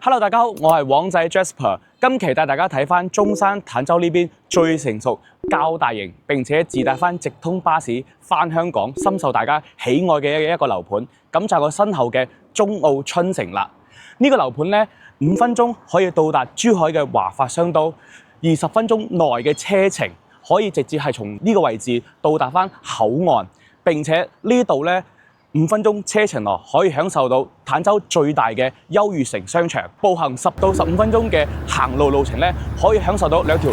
Hello， 大家好，我係網仔 Jasper。今期帶大家睇翻中山坦洲呢邊最成熟、較大型並且自帶翻直通巴士翻香港，深受大家喜愛嘅一個樓盤。咁就係我身後嘅中澳春城啦。呢個樓盤呢，5分鐘可以到達珠海嘅華發商都，20分鐘內嘅車程可以直接係從呢個位置到達翻口岸，並且呢度呢，5分鐘車程內可以享受到坦洲最大嘅優越城商場，步行10到15分鐘嘅行路路程咧，可以享受到2條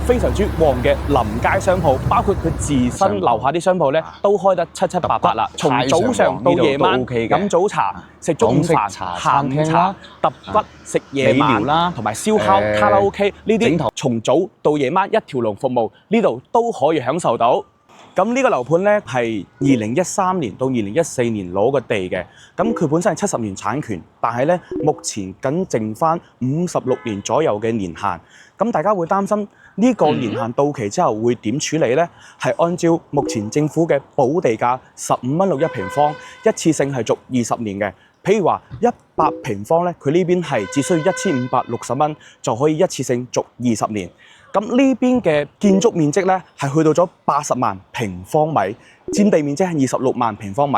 非常之旺嘅臨街商鋪，包括佢自身樓下啲商鋪咧都開得七七八八啦。從早上到夜晚飲早茶、食中午飯、下午茶、揼骨、食夜晚啦，同埋燒烤、卡拉 OK 呢啲，從早到夜晚一條龍服務，呢度都可以享受到。咁呢個樓盤咧係2013年到2014年攞個地嘅，咁佢本身係70年產權，但係咧目前僅剩翻56年左右嘅年限。咁大家會擔心呢個年限到期之後會點處理呢？係按照目前政府嘅補地價15.61平方，一次性係續20年嘅。譬如話100平方咧，佢呢邊係只需要1560蚊就可以一次性續20年。咁呢邊嘅建築面積咧係去到咗80萬平方米，佔地面積係26萬平方米。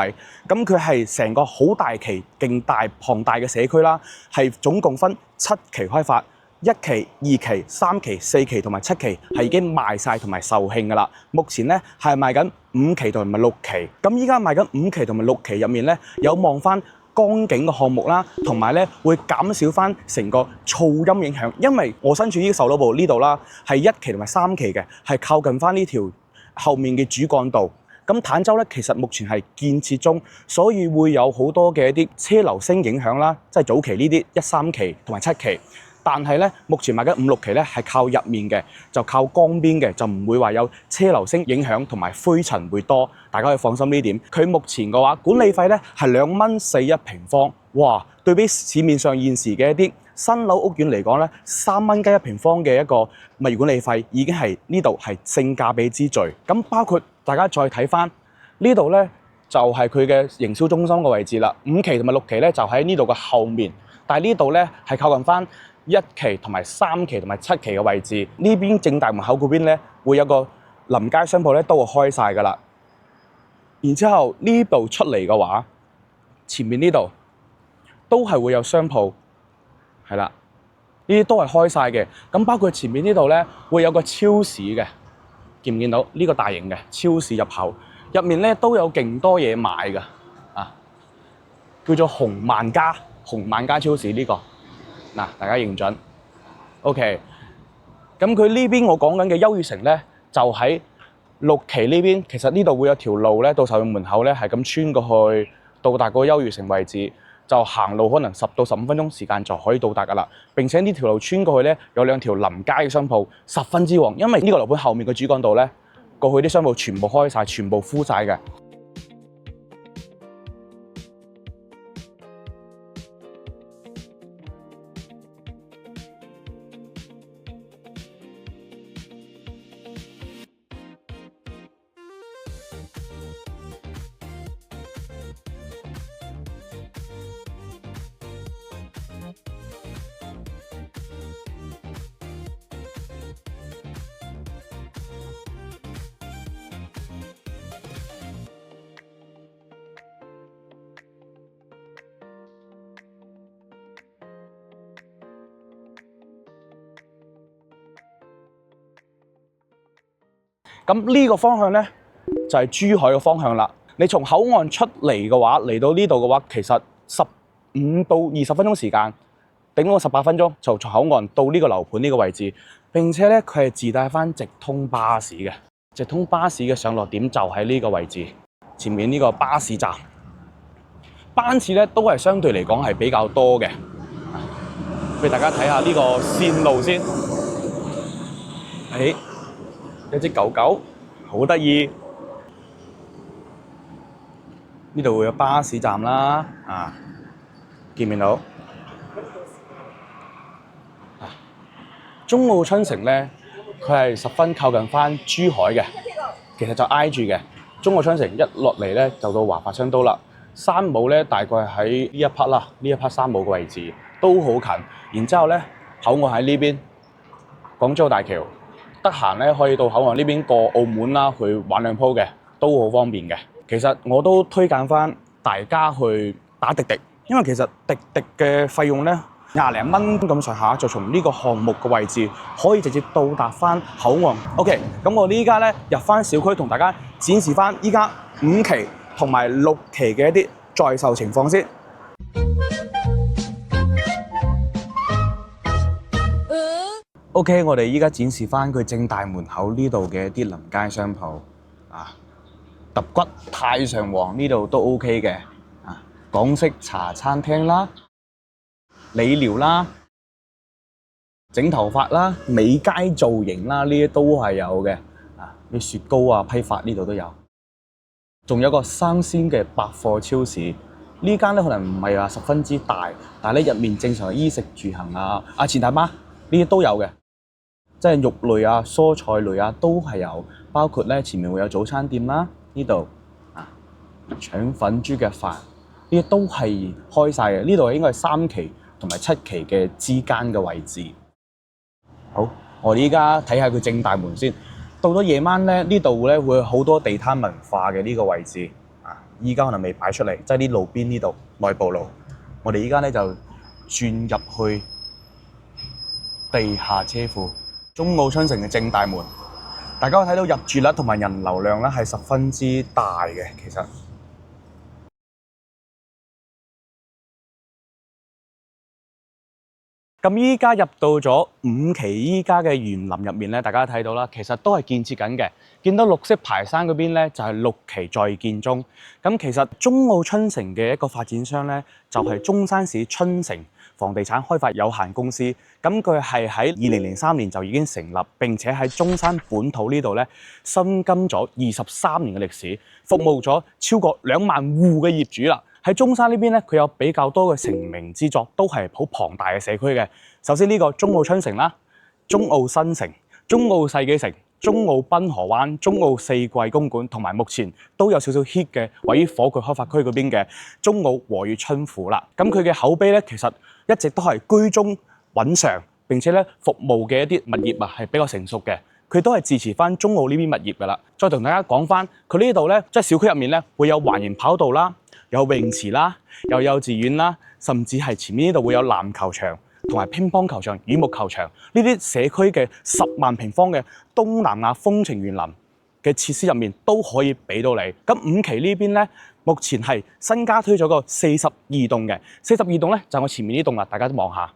咁佢係成個好大期、勁大龐大嘅社區啦，係總共分7期開發，1期、2期、3期、4期同埋7期係已經賣晒同埋售罄㗎啦。目前咧係賣緊5期同埋6期。咁依家賣緊5期同埋6期入面咧，有望翻江景嘅項目啦，同埋咧會減少翻成個噪音影響，因為我身處呢個售樓部呢度啦，係1期同埋3期嘅，係靠近翻呢條後面嘅主幹道。咁坦洲咧其實目前係建設中，所以會有好多嘅一啲車流聲影響啦，即係早期呢啲1、3期同埋7期。但係咧，目前賣緊5、6期咧係靠入面嘅，就靠江邊嘅，就唔會話有車流聲影響同埋灰塵會多，大家可以放心呢點。佢目前嘅話，管理費咧係2.41平方，哇！對比市面上現時嘅一啲新樓屋苑嚟講咧，3蚊雞1平方嘅一個物業管理費已經係呢度係性價比之最。咁包括大家再睇翻呢度咧，就係佢嘅營銷中心嘅位置啦。5期同埋6期咧就喺呢度嘅後面，但係呢度咧係靠近翻1期同埋3期同埋7期嘅位置，呢邊正大門口嗰邊咧會有個臨街商鋪咧都會開晒㗎啦。然之後呢度出嚟嘅話，前面呢度都係會有商鋪，係啦，呢啲都係開晒嘅。咁包括前面呢度咧會有個超市嘅，見唔見到呢個大型嘅超市入口？入面咧都有勁多嘢買㗎，啊，叫做紅萬家超市呢個。嗱，大家認準 ，OK。咁佢呢邊我講緊嘅優越城咧，就喺6期呢邊。其實呢度會有條路咧，到售用門口咧係咁穿過去，到達嗰個優越城位置，就行路可能10到15分鐘時間就可以到達㗎啦。並且呢條路穿過去咧，有2條臨街嘅商鋪，十分之旺。因為呢個樓盤後面嘅主幹道咧，過去啲商鋪全部開晒，全部敷晒嘅。咁呢個方向咧就係珠海嘅方向啦。你從口岸出嚟嘅話，嚟到呢度嘅話，其實15到20分鐘時間，頂多18分鐘就從口岸到呢個樓盤呢個位置。並且咧佢係自帶翻直通巴士嘅，直通巴士嘅上落點就喺呢個位置，前面呢個巴士站。班次咧都係相對嚟講係比較多嘅，俾大家睇下呢個線路先。有隻狗狗，好得意。呢度會有巴士站啦，見唔見到？中澳春城咧，佢係十分靠近翻珠海嘅，其實就挨住嘅。中澳春城一落嚟咧，就到華發商都啦。山姆咧大概喺呢一 part 啦，呢一 part 山姆嘅位置，都好近。然之後咧，口岸喺呢邊，廣州大橋，得閒咧可以到口岸呢邊過澳門啦，去玩2鋪嘅，都好方便嘅。其實我都推薦翻大家去打滴滴，因為其實滴滴嘅費用咧20零蚊咁上下，就從呢個項目嘅位置可以直接到達翻口岸。OK， 咁我哋依家咧入翻小區，同大家展示翻依家5期同埋6期嘅一啲在售情況先。OK， 我哋依家展示翻佢正大門口呢度嘅一啲臨街商鋪啊，揼骨、太上皇呢度都 OK 嘅啊，港式茶餐廳啦、理療啦、整頭髮啦、美街造型啦，呢啲都係有嘅啊，啲雪糕啊、批發呢度都有，仲有個生鮮嘅百貨超市。呢間咧可能唔係話十分之大，但係咧入面正常嘅衣食住行啊、錢大媽呢啲都有嘅。即係肉類啊、蔬菜類啊都係有，包括咧前面會有早餐店啦，呢度啊腸粉、豬腳飯呢啲都係開晒嘅。呢度應該係3期同埋7期嘅之間嘅位置。好，我哋依家睇下佢正大門先。到咗夜晚咧，呢度咧會有好多地攤文化嘅呢個位置啊。依家可能未擺出嚟，即係啲路邊呢度內部路。我哋依家咧就轉入去地下車庫。中澳春城嘅正大門，大家可以睇到入住率同埋人流量咧係十分之大嘅。其實咁依家入到咗5期，依家嘅園林入面咧，大家睇到啦，其實都係建設緊嘅。見到綠色排山嗰邊咧，就係6期在建中。咁其實中澳春城嘅一個發展商咧，就係中山市春城房地產開發有限公司。咁佢係喺2003年就已經成立，並且喺中山本土呢度咧，深耕咗23年嘅歷史，服務咗超過2萬戶嘅業主啦。喺中山呢邊咧，佢有比較多嘅成名之作，都係好龐大嘅社區嘅。首先呢個中澳春城啦、中澳新城、中澳世紀城、中澳濱河灣、中澳四季公館，同埋目前都有少少 hit 嘅位於火炬開發區嗰邊嘅中澳和悦春府啦。咁佢嘅口碑咧，其實一直都係居中穩上，並且咧服務嘅一啲物業啊係比較成熟嘅。佢都係支持翻中澳呢邊物業噶啦。再同大家講翻，佢呢度咧即係小區入面咧會有環形跑道啦。有泳池啦，有幼稚園啦，甚至係前面呢度會有籃球場同埋乒乓球場、羽毛球場呢啲社區嘅10萬平方嘅東南亞風情園林嘅設施入面都可以俾到你。咁5期呢邊咧，目前係新加推咗個42棟嘅，42棟咧就係我前面呢棟啦，大家都望下。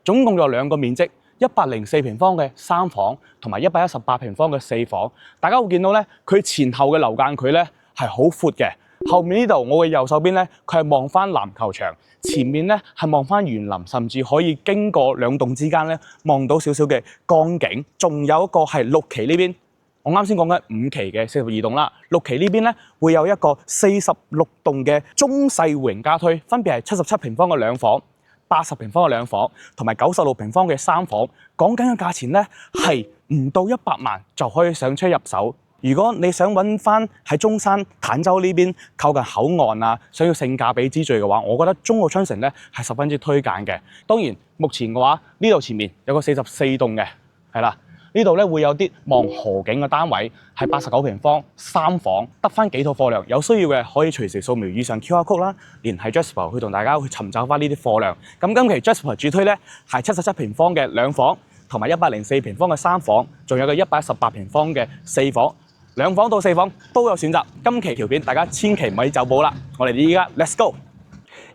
總共有2個面積，104平方嘅3房同埋118平方嘅4房。大家會見到咧，佢前後嘅樓間距咧係好闊嘅。後面呢度我嘅右手邊咧，佢係望翻籃球場，前面咧係望翻園林，甚至可以經過2棟之間咧望到少少嘅江景。仲有一個係6期呢邊，我啱先講緊5期嘅42棟啦。6期呢邊咧會有一個46棟嘅中細戶型家推，分別係77平方嘅2房、80平方嘅2房同埋96平方嘅3房。講緊嘅價錢咧係唔到100萬就可以上車入手。如果你想揾翻喺中山坦洲呢邊靠近口岸啊，想要性價比之最嘅話，我覺得中澳春城咧係十分之推薦嘅。當然目前嘅話，呢度前面有個44棟嘅，係啦，呢度咧會有啲望河景嘅單位，係89平方3房，得翻幾套貨量。有需要嘅可以隨時掃描以上 QR code 啦，聯繫 Jasper 去同大家去尋找翻呢啲貨量。咁今期 Jasper 主推咧係77平方嘅2房，同埋104平方嘅3房，仲有個118平方嘅4房。2房到4房都有選擇。今期條片大家千祈唔可以走寶啦！我哋依家 Let's go。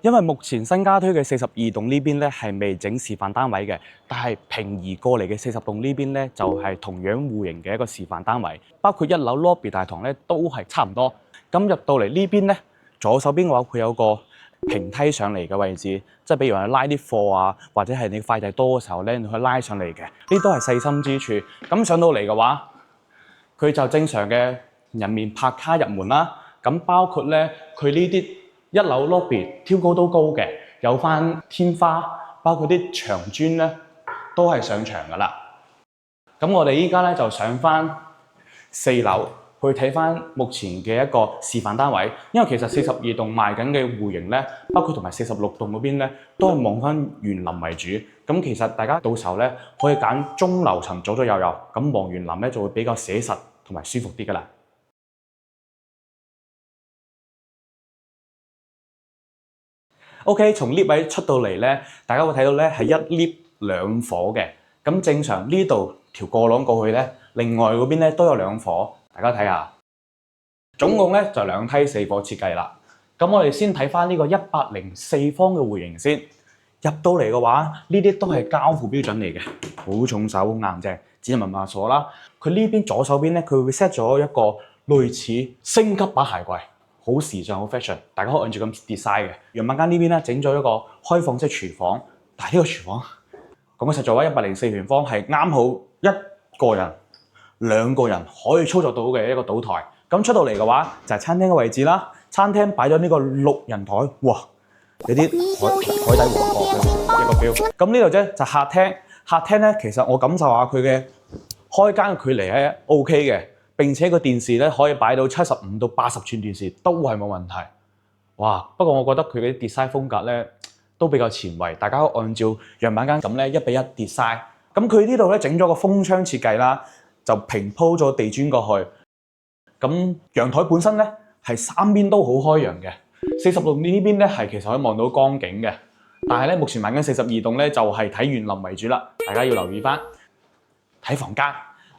因為目前新加推嘅42棟呢邊咧係未整示範單位嘅，但係平移過嚟嘅40棟呢邊咧就係同樣戶型嘅一個示範單位，包括1樓 lobby 大堂咧都係差唔多。咁入到嚟呢邊咧，左手邊嘅話佢有個平梯上嚟嘅位置，即係比如話拉啲貨啊，或者係你快遞多嘅時候咧，你可以拉上嚟嘅，呢都係細心之處。咁上到嚟嘅話，佢就正常嘅人面拍卡入門啦。咁包括咧，佢呢啲1樓 lobby 挑高都高嘅，有翻天花，包括啲牆磚咧都係上牆噶啦。咁我哋依家咧就上翻4樓，去睇翻目前嘅一個示範單位，因為其實42棟賣緊嘅戶型咧，包括同埋46棟嗰邊咧，都係望翻園林為主。咁其實大家到時候咧可以揀中樓層左左右右，咁望園林咧就會比較寫實同埋舒服啲噶啦。OK， 從 lift 位出到嚟咧，大家會睇到咧係一 lift 兩火嘅。咁正常呢度條過廊過去咧，另外嗰邊咧都有兩火。大家睇下，總共咧就兩梯四火設計啦。咁我哋先睇翻呢個104方嘅戶型先。入到嚟嘅話，呢啲都係交付標準嚟嘅，好重手、好硬淨，指紋密碼鎖啦。佢呢邊左手邊咧，佢會 set 咗一個類似升級版鞋櫃，好時尚、好 fashion， 大家可以按住咁 design 嘅。洋板間呢邊咧整咗一個開放式廚房，但係呢個廚房講實在話，104平方係啱好一個人、兩個人可以操作到嘅一個島台。咁出到嚟嘅話就係餐廳嘅位置啦。餐廳擺咗呢個6人台，哇！有啲海底王國嘅一個 feel。咁呢度啫就客廳，客廳咧其實我感受下佢嘅開間嘅距離係 OK 嘅，並且個電視咧可以擺到75到80寸電視都係冇問題。哇！不過我覺得佢嘅 design 風格咧都比較前衛，大家可以按照樣板間咁咧1:1 design。咁佢呢度咧整咗個風窗設計啦，就平鋪咗地磚過去。咁陽台本身咧係三邊都好開揚嘅。46棟呢邊咧係其實可以望到江景嘅，但係咧目前賣緊42棟咧就係睇園林為主啦，大家要留意翻。睇房間，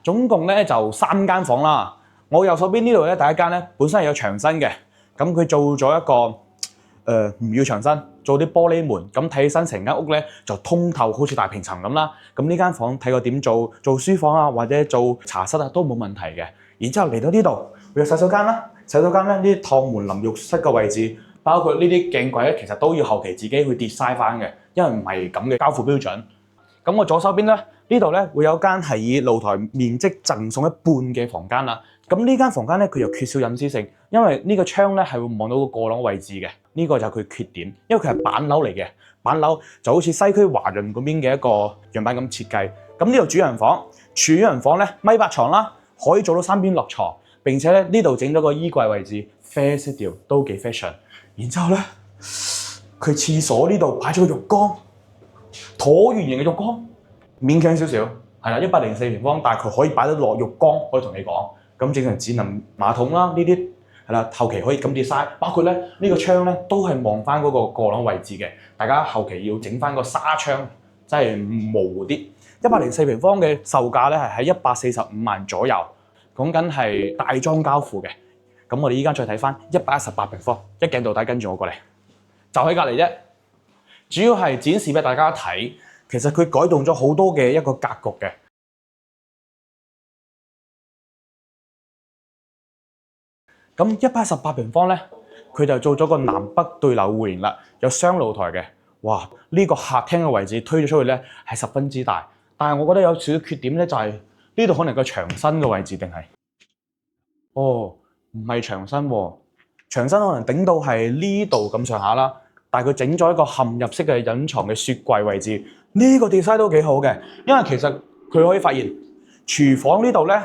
總共咧就3間房啦。我右手邊呢度咧第一間咧本身係有牆身嘅，咁佢做咗一個唔要牆身，做啲玻璃門，咁睇起身成間屋咧就通透，好似大平層咁啦。咁呢間房睇過點做書房啊，或者做茶室啊都冇問題嘅。然之後嚟到呢度會有洗手間啦。洗手間咧，呢啲趟門淋浴室嘅位置，包括呢啲鏡櫃咧，其實都要後期自己去 design 翻嘅，因為唔係咁嘅交付標準。咁我左手邊咧，呢度咧會有間係以露台面積贈送一半嘅房間啦。咁呢間房間咧，佢又缺少隱私性，因為呢個窗咧係會望到個過廊位置嘅，呢個就係佢缺點，因為佢係板樓嚟嘅，板樓就好似西區華潤嗰邊嘅一個樣板咁設計。咁呢度主人房，儲人房咧米八床啦，可以做到3邊落床。並且咧呢度整咗個衣櫃位置，啡色調都幾 fashion。然之後咧，佢廁所呢度擺咗個浴缸，橢圓形嘅浴缸，勉強少少，係啦，104平方，但係佢可以擺得落浴缸，可以同你講。咁正常智能馬桶啦，呢啲係啦，後期可以咁 design。包括咧呢個窗咧都係望翻嗰個過廊位置嘅，大家後期要整翻個紗窗，真係模糊啲。104平方嘅售價咧係喺145萬左右。講緊係大裝交付嘅，咁我哋依家再睇翻118平方，一鏡到底跟住我過嚟，就喺隔離啫。主要係展示俾大家睇，其實佢改動咗好多嘅一個格局嘅。咁118平方咧，佢就做咗個南北對流戶型啦，有雙露台嘅。哇！呢個客廳嘅位置推咗出去咧係十分之大，但係我覺得有少少缺點咧就係。呢度可能個牆身嘅位置定係？哦，唔係牆身喎，牆身可能頂到係呢度咁上下啦。但係佢整咗一個嵌入式嘅隱藏嘅雪櫃位置，呢個 design 都幾好嘅。因為其實佢可以發現廚房呢度咧，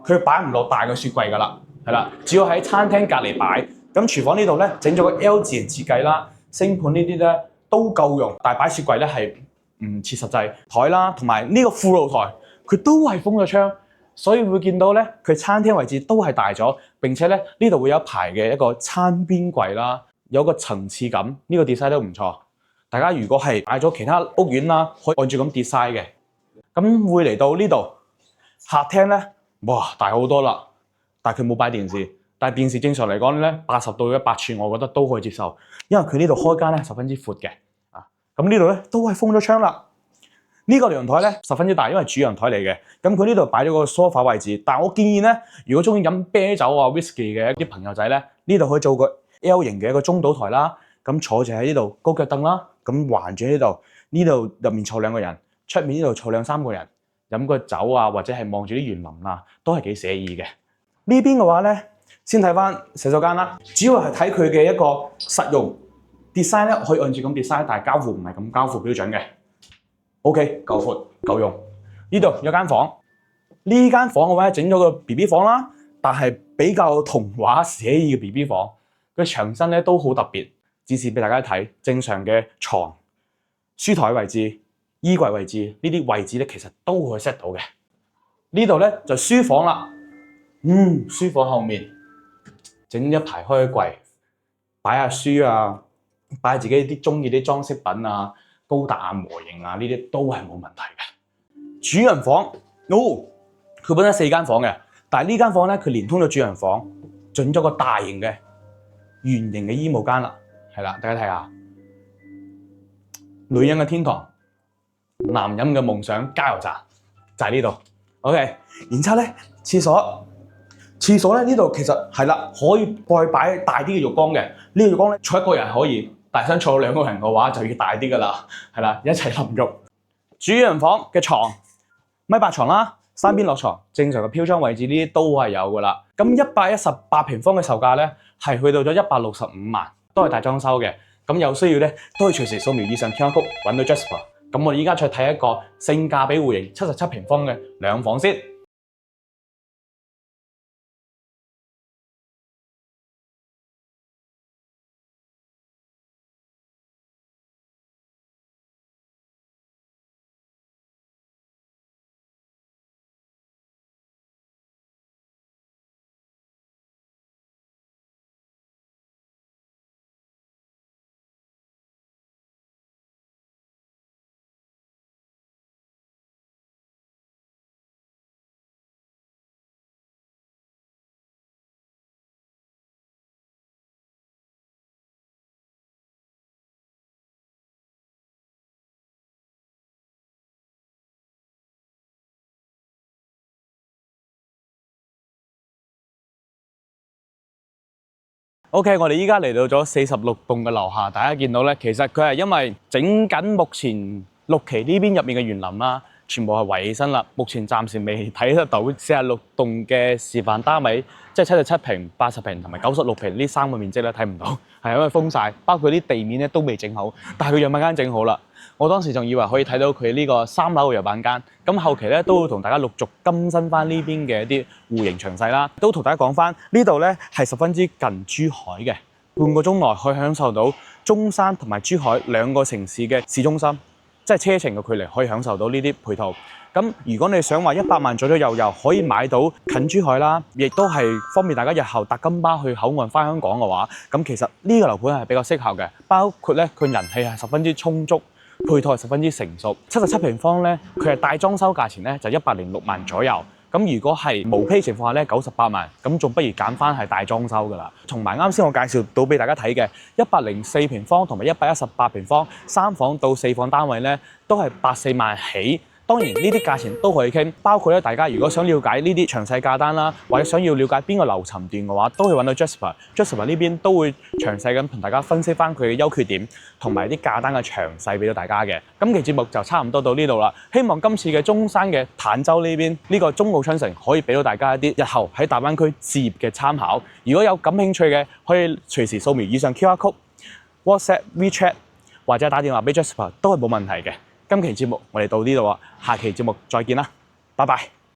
佢擺唔落大嘅雪櫃㗎啦，係啦，只要喺餐廳隔離擺。咁廚房呢度咧整咗個 L 字形設計啦，星盤呢啲咧都夠用，但係擺雪櫃咧係唔切實際。台啦，同埋呢個副露台。佢都係封咗窗，所以會見到咧，佢餐廳位置都係大咗。並且咧呢度會有一排嘅一個餐邊櫃啦，有個層次感，呢個 design 都唔錯。大家如果係買咗其他屋苑啦，可以按住咁 design 嘅。咁會嚟到呢度客廳咧，哇大好多啦，但係佢冇擺電視。但係電視正常嚟講咧，80到100寸，我覺得都可以接受，因為佢呢度開間咧十分之闊嘅。咁呢度咧都係封咗窗啦。呢個陽台咧十分之大，因為主陽台嚟嘅。咁佢呢度擺咗個 sofa 位置，但係我建議咧，如果中意飲啤酒啊 whisky 嘅一啲朋友仔咧，呢度可以做個 L 型嘅一個中島台啦。咁坐住喺呢度高腳凳啦，咁橫住喺呢度，呢度入面坐2個人，出面呢度坐2-3個人，飲個酒啊，或者係望住啲園林啊，都係幾寫意嘅。呢邊嘅話咧，先睇翻洗手間啦，主要係睇佢嘅一個實用 design 咧，可以按照咁 design， 但係交付唔係咁交付標準嘅。OK， 夠闊夠用。呢度有間房，呢間房嘅話整咗個 BB 房啦，但係比較童話寫意嘅 BB 房，佢牆身咧都好特別，展示俾大家睇。正常嘅床、書台位置、衣櫃位置呢啲位置咧，其實都可以 set 到嘅。呢度咧就書房啦，書房後面整一排開櫃，擺下書啊，擺下自己啲中意啲裝飾品啊、高達啊、模型啊，呢啲都係冇問題嘅。主人房，佢本身4間房嘅，但係呢間房咧佢連通咗主人房，整咗個大型嘅圓形嘅衣帽間啦，係啦，大家睇下，女人嘅天堂，男人嘅夢想加油站就喺呢度。OK， 然之後咧廁所咧呢度其實係啦，可以再擺大啲嘅浴缸嘅。呢個浴缸咧坐1個人可以，但係想坐2個人嘅話就要大啲噶啦，係啦，一齊淋浴。主人房嘅床，1.8米床啦，3邊落床，正常嘅飄窗位置呢啲都係有噶啦。咁118平方嘅售價咧係去到咗165萬，都係大裝修嘅。咁有需要咧都可以隨時掃描以上 QR code 揾到 Jasper。咁我哋依家再睇一個性價比戶型77平方嘅2房先。OK， 我哋依家嚟到咗46棟嘅樓下，大家見到咧，其實佢係因為整緊目前6期呢邊入面嘅園林啦，全部係圍起身啦。目前暫時未睇得到46棟嘅示範單位，即係77平、80平同埋96平呢3個面積咧睇唔到，係因為封晒，包括啲地面咧都未整好，但係佢樣板間整好啦。我當時仲以為可以睇到佢呢個3樓嘅樣板間，咁後期咧都會同大家陸續更新翻呢邊嘅一啲戶型詳細啦，都同大家講翻呢度咧係十分之近珠海嘅，半個鐘內可以享受到中山同埋珠海2個城市嘅市中心，即係車程嘅距離可以享受到呢啲配套。咁如果你想話100萬左右可以買到近珠海啦，亦都係方便大家日後搭金巴去口岸翻香港嘅話，咁其實呢個樓盤係比較適合嘅，包括咧佢人氣係十分之充足。配套係十分之成熟，77平方咧，佢係大裝修價錢咧就106萬左右。咁如果係無批情況下咧98萬，咁仲不如揀翻係大裝修噶啦。同埋啱先我介紹到俾大家睇嘅104平方同埋118平方3房到4房單位咧，都係84萬起。當然呢啲價錢都可以傾，包括咧大家如果想了解呢啲詳細價單啦，或者想要了解邊個樓層段嘅話，都可以揾到 Jasper 呢邊都會詳細咁同大家分析翻佢嘅優缺點，同埋啲價單嘅詳細俾到大家嘅。今期節目就差唔多到呢度啦，希望今次嘅中山嘅坦洲呢邊呢個中澳春城可以俾到大家一啲日後喺大灣區置業嘅參考。如果有感興趣嘅，可以隨時掃描以上 QR code、WhatsApp、WeChat 或者打電話俾 Jasper 都係冇問題嘅。今期節目我哋到呢度啊，下期節目再見啦，拜拜。